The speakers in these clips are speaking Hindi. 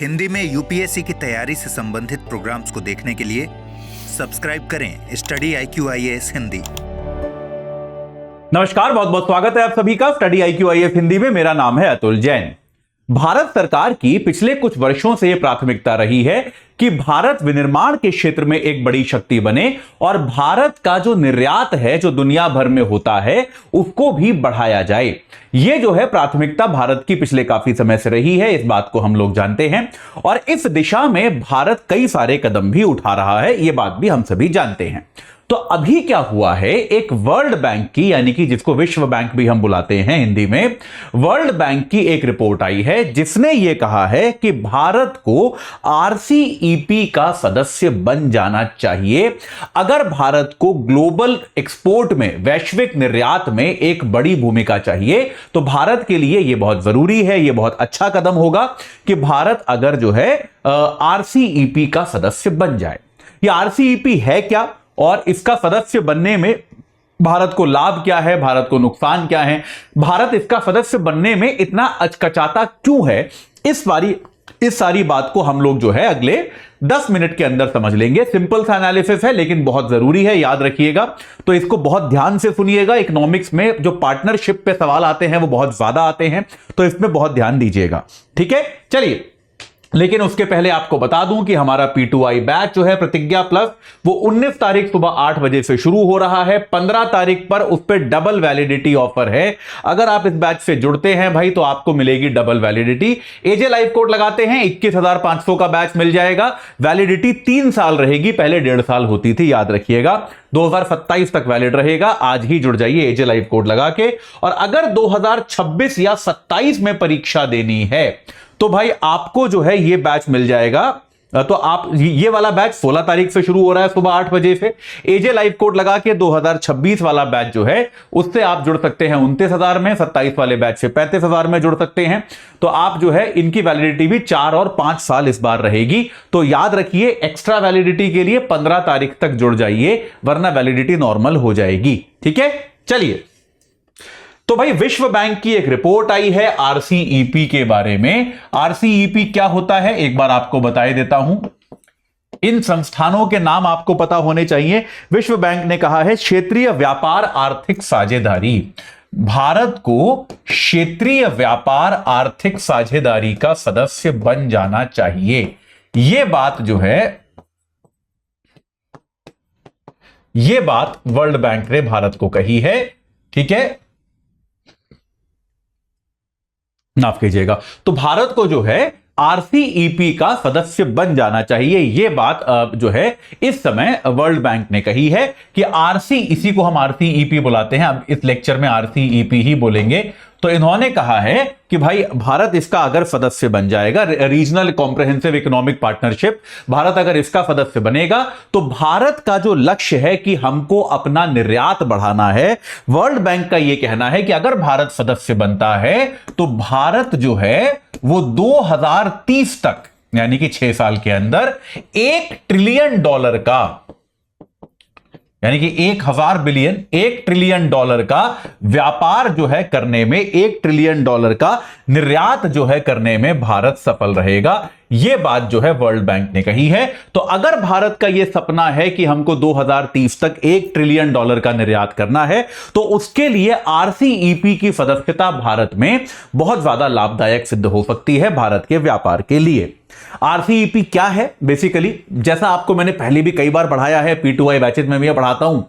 हिंदी में यूपीएससी की तैयारी से संबंधित प्रोग्राम्स को देखने के लिए सब्सक्राइब करें स्टडी IQIAS हिंदी। नमस्कार, बहुत बहुत स्वागत है आप सभी का स्टडी IQIAS हिंदी में। मेरा नाम है अतुल जैन। भारत सरकार की पिछले कुछ वर्षों से यह प्राथमिकता रही है कि भारत विनिर्माण के क्षेत्र में एक बड़ी शक्ति बने और भारत का जो निर्यात है जो दुनिया भर में होता है उसको भी बढ़ाया जाए। यह जो है प्राथमिकता भारत की पिछले काफी समय से रही है, इस बात को हम लोग जानते हैं और इस दिशा में भारत कई सारे कदम भी उठा रहा है, यह बात भी हम सभी जानते हैं। तो अभी क्या हुआ है, एक वर्ल्ड बैंक की, यानी कि जिसको विश्व बैंक भी हम बुलाते हैं हिंदी में, वर्ल्ड बैंक की एक रिपोर्ट आई है जिसने यह कहा है कि भारत को RCEP का सदस्य बन जाना चाहिए अगर भारत को ग्लोबल एक्सपोर्ट में, वैश्विक निर्यात में एक बड़ी भूमिका चाहिए। तो भारत के लिए यह बहुत जरूरी है, यह बहुत अच्छा कदम होगा कि भारत अगर जो है RCEP का सदस्य बन जाए। यह RCEP है क्या और इसका सदस्य बनने में भारत को लाभ क्या है, भारत को नुकसान क्या है, भारत इसका सदस्य बनने में इतना अचकचाता क्यों है, इस सारी बात को हम लोग जो है अगले 10 मिनट के अंदर समझ लेंगे। सिंपल सा एनालिसिस है लेकिन बहुत जरूरी है, याद रखिएगा। तो इसको बहुत ध्यान से सुनिएगा। इकोनॉमिक्स में जो पार्टनरशिप पे सवाल आते हैं वो बहुत ज्यादा आते हैं, तो इसमें बहुत ध्यान दीजिएगा, ठीक है। चलिए, लेकिन उसके पहले आपको बता दूं कि हमारा P2I बैच जो है प्रतिज्ञा प्लस, वो 19 तारीख सुबह 8 बजे से शुरू हो रहा है। 15 तारीख पर उस पर डबल वैलिडिटी ऑफर है। अगर आप इस बैच से जुड़ते हैं भाई तो आपको मिलेगी double validity. AJ live code लगाते हैं, 21,500 का बैच मिल जाएगा। वैलिडिटी 3 साल रहेगी, पहले 1.5 साल होती थी, याद रखिएगा। 2027 तक वैलिड रहेगा। आज ही जुड़ जाइए AJ लाइव कोड लगा के। और अगर 2026 या 27 में परीक्षा देनी है तो भाई आपको जो है ये बैच मिल जाएगा। तो आप ये वाला बैच 16 तारीख से शुरू हो रहा है सुबह 8 बजे से। AJ लाइव कोड लगा के 2026 वाला बैच जो है उससे आप जुड़ सकते हैं 29,000 में, 27 वाले बैच से 35,000 में जुड़ सकते हैं। तो आप जो है इनकी वैलिडिटी भी 4 और 5 साल इस बार रहेगी। तो याद रखिए, एक्स्ट्रा वैलिडिटी के लिए 15 तारीख तक जुड़ जाइए, वरना वैलिडिटी नॉर्मल हो जाएगी, ठीक है। चलिए, तो भाई विश्व बैंक की एक रिपोर्ट आई है RCEP के बारे में। RCEP क्या होता है एक बार आपको बताए देता हूं। इन संस्थानों के नाम आपको पता होने चाहिए। विश्व बैंक ने कहा है क्षेत्रीय व्यापार आर्थिक साझेदारी। भारत को क्षेत्रीय व्यापार आर्थिक साझेदारी का सदस्य बन जाना चाहिए। यह बात जो है, यह बात वर्ल्ड बैंक ने भारत को कही है, ठीक है। माफ कीजिएगा। तो भारत को जो है RCEP का सदस्य बन जाना चाहिए, यह बात जो है इस समय वर्ल्ड बैंक ने कही है कि इसी को हम RCEP बुलाते हैं। अब इस लेक्चर में RCEP ही बोलेंगे। तो इन्होंने कहा है कि भाई भारत इसका अगर सदस्य बन जाएगा, regional comprehensive economic partnership, Bharat अगर इसका सदस्य बनेगा तो भारत का जो लक्ष्य है कि हमको अपना निर्यात बढ़ाना है, वर्ल्ड बैंक का यह कहना है कि अगर भारत सदस्य बनता है तो भारत जो है वो 2030 तक, यानी कि 6 साल के अंदर $1 ट्रिलियन का, यानी कि 1,000 बिलियन, $1 ट्रिलियन का व्यापार जो है करने में, $1 ट्रिलियन का निर्यात जो है करने में भारत सफल रहेगा। यह बात जो है वर्ल्ड बैंक ने कही है। तो अगर भारत का यह सपना है कि हमको 2030 तक $1 ट्रिलियन का निर्यात करना है तो उसके लिए RCEP की सदस्यता भारत में बहुत ज्यादा लाभदायक सिद्ध हो सकती है भारत के व्यापार के लिए। RCEP क्या है बेसिकली, जैसा आपको मैंने पहले भी कई बार पढ़ाया है, P2I बैचेज में भी पढ़ाता हूं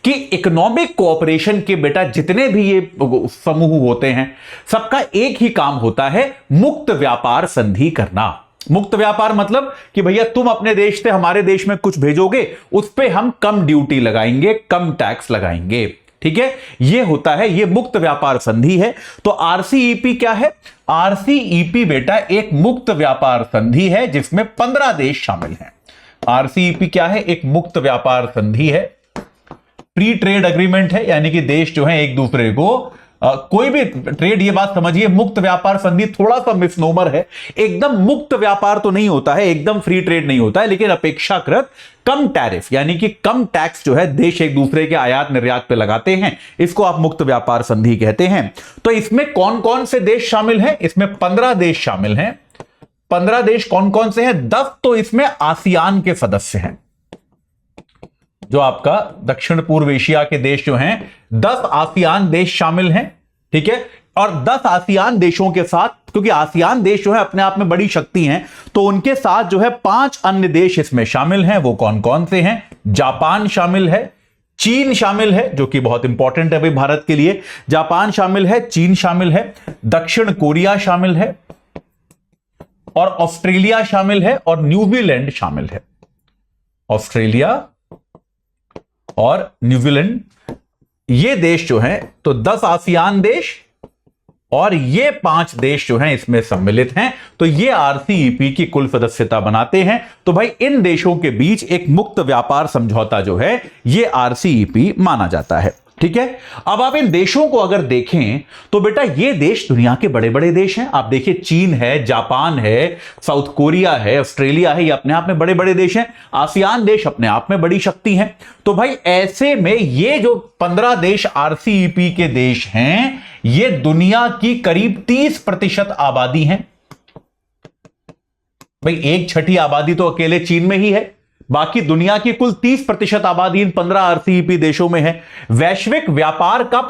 कि इकोनॉमिक कोऑपरेशन के बेटा जितने भी ये समूह होते हैं सबका एक ही काम होता है, मुक्त व्यापार संधि करना। मुक्त व्यापार मतलब कि भैया तुम अपने देश से हमारे देश में कुछ भेजोगे, उस पे हम कम ड्यूटी लगाएंगे, कम टैक्स लगाएंगे, ठीक है। यह होता है, यह मुक्त व्यापार संधि है। तो RCEP क्या है? RCEP बेटा एक मुक्त व्यापार संधि है जिसमें 15 देश शामिल हैं। RCEP क्या है? एक मुक्त व्यापार संधि है, फ्री ट्रेड एग्रीमेंट है, यानी कि देश जो है एक दूसरे को कोई भी ट्रेड, ये बात समझिए, मुक्त व्यापार संधि थोड़ा सा मिसनोमर है। एकदम मुक्त व्यापार तो नहीं होता है, एकदम फ्री ट्रेड नहीं होता है, लेकिन अपेक्षाकृत कम टैरिफ यानी कि कम टैक्स जो है देश एक दूसरे के आयात निर्यात पे लगाते हैं, इसको आप मुक्त व्यापार संधि कहते हैं। तो इसमें कौन कौन से देश शामिल हैं? इसमें 15 देश शामिल हैं। 15 देश कौन कौन से हैं? 10 तो इसमें आसियान के सदस्य हैं, जो आपका दक्षिण पूर्व एशिया के देश जो हैं, 10 आसियान देश शामिल हैं, ठीक है। और 10 आसियान देशों के साथ, क्योंकि आसियान देश जो है अपने आप में बड़ी शक्ति हैं, तो उनके साथ जो है 5 अन्य देश इसमें शामिल हैं। वो कौन कौन से हैं? जापान शामिल है, चीन शामिल है, जो कि बहुत इंपॉर्टेंट है भाई भारत के लिए। जापान शामिल है, चीन शामिल है, दक्षिण कोरिया शामिल है, और ऑस्ट्रेलिया शामिल है, और न्यूजीलैंड शामिल है। ऑस्ट्रेलिया और न्यूजीलैंड, ये देश जो हैं, तो 10 आसियान देश और ये 5 देश जो हैं इसमें सम्मिलित हैं, तो ये आरसीईपी की कुल सदस्यता बनाते हैं। तो भाई इन देशों के बीच एक मुक्त व्यापार समझौता जो है, ये आरसीईपी माना जाता है, ठीक है। अब आप इन देशों को अगर देखें तो बेटा ये देश दुनिया के बड़े बड़े देश हैं। आप देखिए, चीन है, जापान है, साउथ कोरिया है, ऑस्ट्रेलिया है, ये अपने आप में बड़े बड़े देश हैं। आसियान देश अपने आप में बड़ी शक्ति हैं। तो भाई ऐसे में ये जो 15 देश आरसीईपी के देश हैं, ये दुनिया की करीब 30% आबादी है। भाई 1/6 आबादी तो अकेले चीन में ही है, बाकी दुनिया की कुल 30% आबादी इन 15 आरसीईपी देशों में है। वैश्विक व्यापार का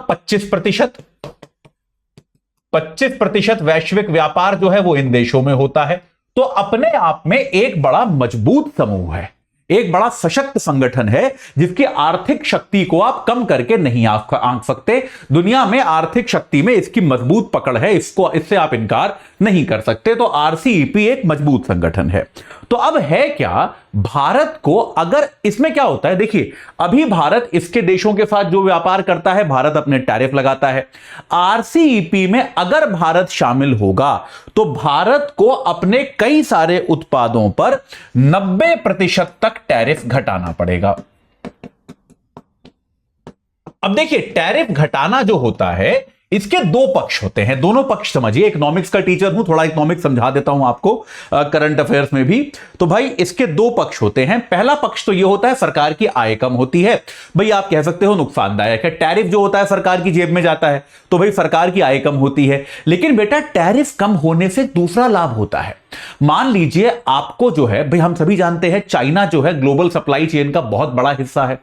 25% वैश्विक व्यापार जो है वो इन देशों में होता है। तो अपने आप में एक बड़ा मजबूत समूह है, एक बड़ा सशक्त संगठन है, जिसकी आर्थिक शक्ति को आप कम करके नहीं आंक सकते। दुनिया में आर्थिक शक्ति में इसकी मजबूत पकड़ है, इससे आप इनकार नहीं कर सकते। तो आरसीईपी एक मजबूत संगठन है। तो अब है क्या, भारत को अगर इसमें क्या होता है, देखिए अभी भारत इसके देशों के साथ जो व्यापार करता है, भारत अपने टैरिफ लगाता है। आरसीईपी में अगर भारत शामिल होगा तो भारत को अपने कई सारे उत्पादों पर 90% तक टैरिफ घटाना पड़ेगा। अब देखिए, टैरिफ घटाना जो होता है, इसके 2 पक्ष होते हैं। दोनों पक्ष समझिए, इकोनॉमिक्स का टीचर हूं, थोड़ा इकोनॉमिक्स समझा देता हूं आपको करंट अफेयर्स में भी। तो भाई इसके 2 पक्ष होते हैं। पहला पक्ष तो ये होता है सरकार की आय कम होती है। भाई आप कह सकते हो नुकसानदायक है, टैरिफ जो होता है सरकार की जेब में जाता है, तो भाई सरकार की आय कम होती है। लेकिन बेटा टैरिफ कम होने से दूसरा लाभ होता है। मान लीजिए आपको जो है, भाई हम सभी जानते हैं चाइना जो है ग्लोबल सप्लाई चेन का बहुत बड़ा हिस्सा है।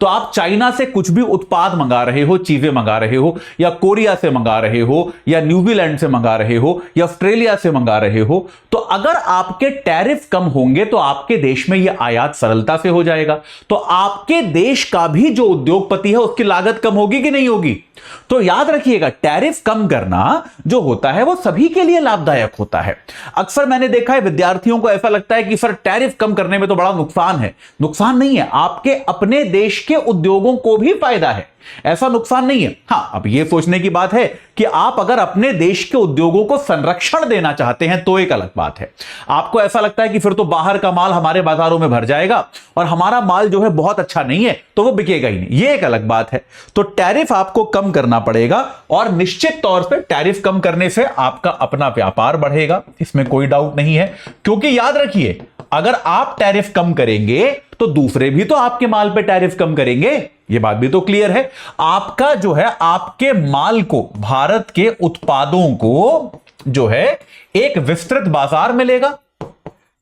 तो आप चाइना से कुछ भी उत्पाद मंगा रहे हो, चीजें मंगा रहे हो, या कोरिया से मंगा रहे हो, या न्यूजीलैंड से मंगा रहे हो, या ऑस्ट्रेलिया से मंगा रहे हो, तो अगर आपके टैरिफ कम होंगे तो आपके देश में यह आयात सरलता से हो जाएगा। तो आपके देश का भी जो उद्योगपति है उसकी लागत कम होगी कि नहीं होगी? तो याद रखिएगा, टैरिफ कम करना जो होता है वो सभी के लिए लाभदायक होता है। अक्सर मैंने देखा है विद्यार्थियों को ऐसा लगता है कि सर टैरिफ कम करने में तो बड़ा नुकसान है। नुकसान नहीं है, आपके अपने देश के उद्योगों को भी फायदा है, ऐसा नुकसान नहीं है। हां, अब यह सोचने की बात है कि आप अगर अपने देश के उद्योगों को संरक्षण देना चाहते हैं तो एक अलग बात है। आपको ऐसा लगता है कि फिर तो बाहर का माल हमारे बाजारों में भर जाएगा और हमारा माल जो है बहुत अच्छा नहीं है तो वो बिकेगा ही नहीं, यह एक अलग बात है। तो टैरिफ आपको कम करना पड़ेगा और निश्चित तौर पर टैरिफ कम करने से आपका अपना व्यापार बढ़ेगा, इसमें कोई डाउट नहीं है। क्योंकि याद रखिए, अगर आप टैरिफ कम करेंगे तो दूसरे भी तो आपके माल पे टैरिफ कम करेंगे, यह बात भी तो क्लियर है। आपका जो है, आपके माल को, भारत के उत्पादों को जो है एक विस्तृत बाजार मिलेगा,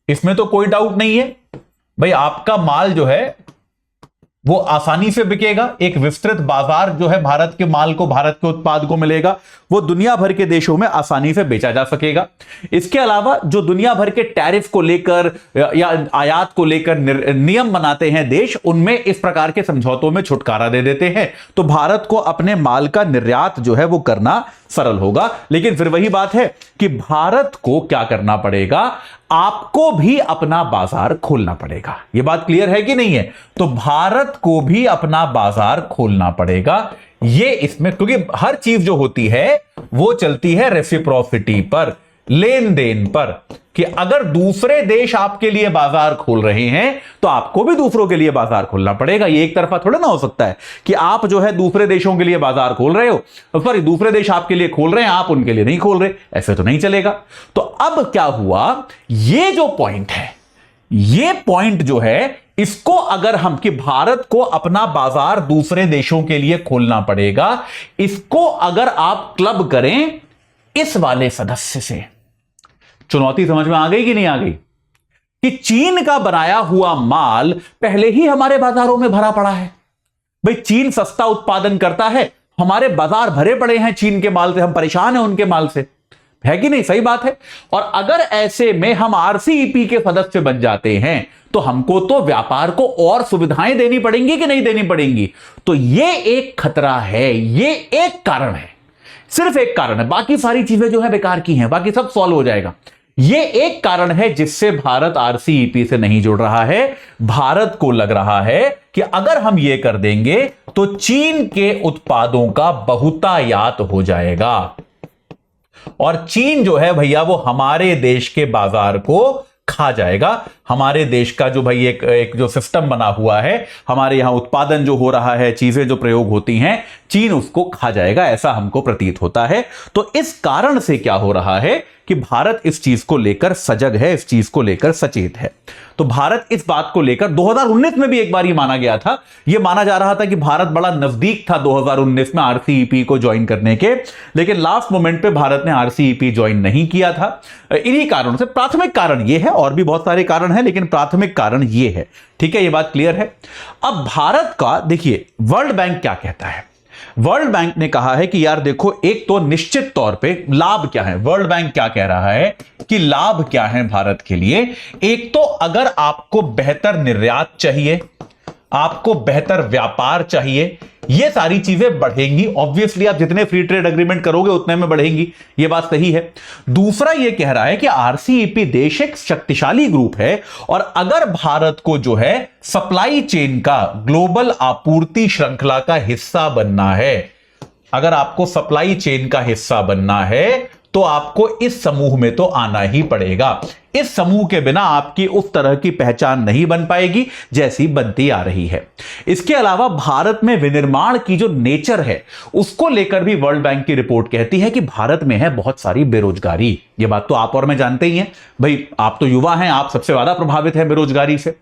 इसमें तो कोई डाउट नहीं है। भाई आपका माल जो है वो आसानी से बिकेगा, एक विस्तृत बाजार जो है भारत के माल को, भारत के उत्पाद को मिलेगा, वो दुनिया भर के देशों में आसानी से बेचा जा सकेगा। इसके अलावा जो दुनिया भर के टैरिफ को लेकर या आयात को लेकर नियम बनाते हैं देश, उनमें इस प्रकार के समझौतों में छुटकारा दे देते हैं, तो भारत को अपने माल का निर्यात जो है वो करना सरल होगा। लेकिन फिर वही बात है कि भारत को क्या करना पड़ेगा, आपको भी अपना बाजार खोलना पड़ेगा। यह बात क्लियर है कि नहीं है? तो भारत को भी अपना बाजार खोलना पड़ेगा। ये इसमें, क्योंकि हर चीज जो होती है वो चलती है रेसिप्रोसिटी पर, लेन देन पर, कि अगर दूसरे देश आपके लिए बाजार खोल रहे हैं तो आपको भी दूसरों के लिए बाजार खोलना पड़ेगा। ये एक तरफा थोड़ा ना हो सकता है कि आप जो है दूसरे देशों के लिए बाजार खोल रहे हो, सॉरी दूसरे देश आपके लिए खोल रहे हैं, आप उनके लिए नहीं खोल रहे, ऐसे तो नहीं चलेगा। तो अब क्या हुआ, ये जो पॉइंट है, ये पॉइंट जो है, इसको अगर हम, कि भारत को अपना बाजार दूसरे देशों के लिए खोलना पड़ेगा, इसको अगर आप क्लब करें इस वाले सदस्य से, चुनौती समझ में आ गई कि नहीं आ गई? कि चीन का बनाया हुआ माल पहले ही हमारे बाजारों में भरा पड़ा है। भाई चीन सस्ता उत्पादन करता है, हमारे बाजार भरे पड़े हैं चीन के माल से, हम परेशान हैं उनके माल से, है कि नहीं? सही बात है। और अगर ऐसे में हम आरसीईपी के सदस्य बन जाते हैं तो हमको तो व्यापार को और सुविधाएं देनी पड़ेंगी कि नहीं देनी पड़ेंगी? तो ये एक खतरा है, ये एक कारण है, सिर्फ एक कारण है, बाकी सारी चीजें जो है बेकार की हैं, बाकी सब सॉल्व हो जाएगा। ये एक कारण है जिससे भारत आरसीईपी से नहीं जुड़ रहा है। भारत को लग रहा है कि अगर हम ये कर देंगे तो चीन के उत्पादों का बहुतायात हो जाएगा और चीन जो है भैया वो हमारे देश के बाजार को खा जाएगा। हमारे देश का जो भाई एक जो सिस्टम बना हुआ है, हमारे यहां उत्पादन जो हो रहा है, चीजें जो प्रयोग होती हैं, चीन उसको खा जाएगा, ऐसा हमको प्रतीत होता है। तो इस कारण से क्या हो रहा है कि भारत इस चीज को लेकर सजग है, इस चीज को लेकर सचेत है। तो भारत इस बात को लेकर 2019 में भी एक बार ये माना गया था, ये माना जा रहा था कि भारत बड़ा नजदीक था 2019 में आरसीईपी को ज्वाइन करने के, लेकिन लास्ट मोमेंट पे भारत ने आरसीईपी ज्वाइन नहीं किया था। इन्हीं कारणों से, प्राथमिक कारण ये है, और भी बहुत सारे कारण हैं लेकिन प्राथमिक कारण ये है। ठीक है, ये बात क्लियर है। अब भारत का देखिए वर्ल्ड बैंक क्या कहता है। वर्ल्ड बैंक ने कहा है कि यार देखो, एक तो निश्चित तौर पे लाभ क्या है, वर्ल्ड बैंक क्या कह रहा है कि लाभ क्या है भारत के लिए। एक तो अगर आपको बेहतर निर्यात चाहिए, आपको बेहतर व्यापार चाहिए, ये सारी चीजें बढ़ेंगी। ऑब्वियसली आप जितने फ्री ट्रेड एग्रीमेंट करोगे उतने में बढ़ेंगी, ये बात सही है। दूसरा ये कह रहा है कि आरसीईपी देश एक शक्तिशाली ग्रुप है और अगर भारत को जो है सप्लाई चेन का, ग्लोबल आपूर्ति श्रृंखला का हिस्सा बनना है, अगर आपको सप्लाई चेन का हिस्सा बनना है तो आपको इस समूह में तो आना ही पड़ेगा। इस समूह के बिना आपकी उस तरह की पहचान नहीं बन पाएगी जैसी बनती आ रही है। इसके अलावा भारत में विनिर्माण की जो नेचर है उसको लेकर भी वर्ल्ड बैंक की रिपोर्ट कहती है कि भारत में है बहुत सारी बेरोजगारी। ये बात तो आप और मैं जानते ही हैं भाई, आप तो युवा हैं, आप सबसे ज्यादा प्रभावित हैं बेरोजगारी से।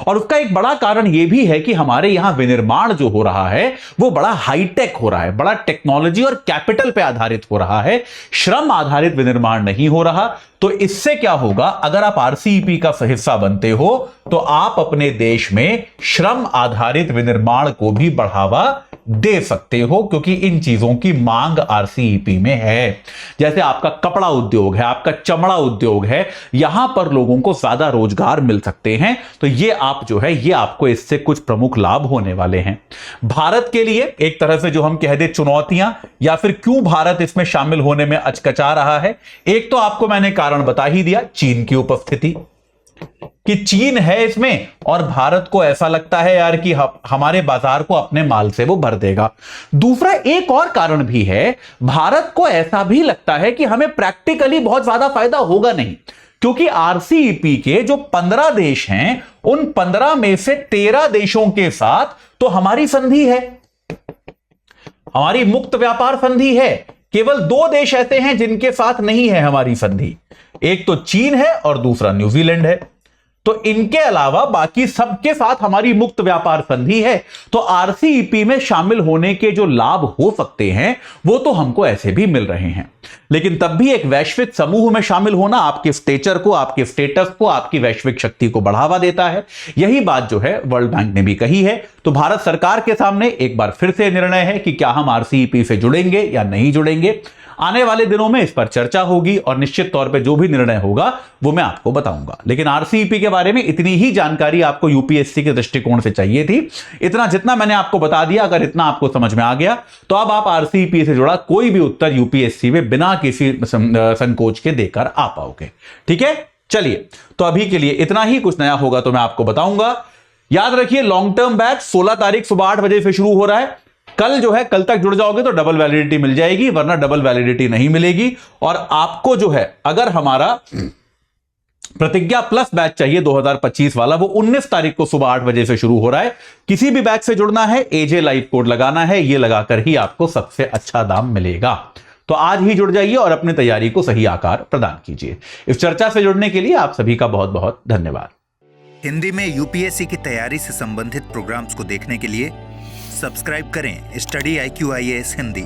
और उसका एक बड़ा कारण यह भी है कि हमारे यहां विनिर्माण जो हो रहा है वो बड़ा हाईटेक हो रहा है, बड़ा टेक्नोलॉजी और कैपिटल पे आधारित हो रहा है, श्रम आधारित विनिर्माण नहीं हो रहा। तो इससे क्या होगा, अगर आप आरसीईपी का हिस्सा बनते हो तो आप अपने देश में श्रम आधारित विनिर्माण को भी बढ़ावा दे सकते हो, क्योंकि इन चीजों की मांग आरसीईपी में है। जैसे आपका कपड़ा उद्योग है, आपका चमड़ा उद्योग है, यहां पर लोगों को ज्यादा रोजगार मिल सकते हैं। तो ये आप जो है, ये आपको इससे कुछ प्रमुख लाभ होने वाले हैं। भारत के लिए एक तरह से जो हम कह दे चुनौतियां, या फिर क्यों भारत इसमें शामिल होने में अचकचा रहा है, एक तो आपको मैंने कारण बता ही दिया, चीन की उपस्थिति, कि चीन है इसमें और भारत को ऐसा लगता है यार कि हमारे बाजार को अपने माल से वो भर देगा। दूसरा एक और कारण भी है, भारत को ऐसा भी लगता है कि हमें प्रैक्टिकली बहुत ज्यादा फायदा होगा नहीं, क्योंकि आरसीईपी के जो 15 देश हैं उन 15 में से 13 देशों के साथ तो हमारी संधि है, हमारी मुक्त व्यापार संधि है। केवल 2 देश ऐसे हैं जिनके साथ नहीं है हमारी संधि, एक तो चीन है और दूसरा न्यूजीलैंड है। तो इनके अलावा बाकी सबके साथ हमारी मुक्त व्यापार संधि है। तो आरसीईपी में शामिल होने के जो लाभ हो सकते हैं वो तो हमको ऐसे भी मिल रहे हैं, लेकिन तब भी एक वैश्विक समूह में शामिल होना आपके स्टेचर को, आपके स्टेटस को, आपकी वैश्विक शक्ति को बढ़ावा देता है। यही बात जो है वर्ल्ड बैंक ने भी कही है। तो भारत सरकार के सामने एक बार फिर से निर्णय है कि क्या हम आरसीईपी से जुड़ेंगे या नहीं जुड़ेंगे। आने वाले दिनों में इस पर चर्चा होगी और निश्चित तौर पे जो भी निर्णय होगा वो मैं आपको बताऊंगा। लेकिन आरसीईपी के बारे में इतनी ही जानकारी आपको यूपीएससी के दृष्टिकोण से चाहिए थी। इतना जितना मैंने आपको बता दिया, अगर इतना आपको समझ में आ गया तो अब आप आरसीईपी से जुड़ा कोई भी उत्तर यूपीएससी में बिना किसी संकोच के देकर आ पाओगे। ठीक है, चलिए तो अभी के लिए इतना ही। कुछ नया होगा तो मैं आपको बताऊंगा। याद रखिए, लॉन्ग टर्म बैच 16 तारीख सुबह 8 बजे से शुरू हो रहा है। कल जो है, कल तक जुड़ जाओगे तो डबल वैलिडिटी मिल जाएगी, वरना डबल वैलिडिटी नहीं मिलेगी। और आपको जो है, अगर हमारा प्रतिज्ञा प्लस बैच चाहिए 2025 वाला, वो 19 तारीख को सुबह 8 बजे से शुरू हो रहा है। किसी भी बैच से जुड़ना है, एजे लाइव कोड लगाना है, ये लगाकर ही आपको सबसे अच्छा दाम मिलेगा। तो आज ही जुड़ जाइए और अपनी तैयारी को सही आकार प्रदान कीजिए। इस चर्चा से जुड़ने के लिए आप सभी का बहुत बहुत धन्यवाद। हिंदी में यूपीएससी की तैयारी से संबंधित प्रोग्राम्स को देखने के लिए सब्सक्राइब करें स्टडी IQ IAS हिंदी।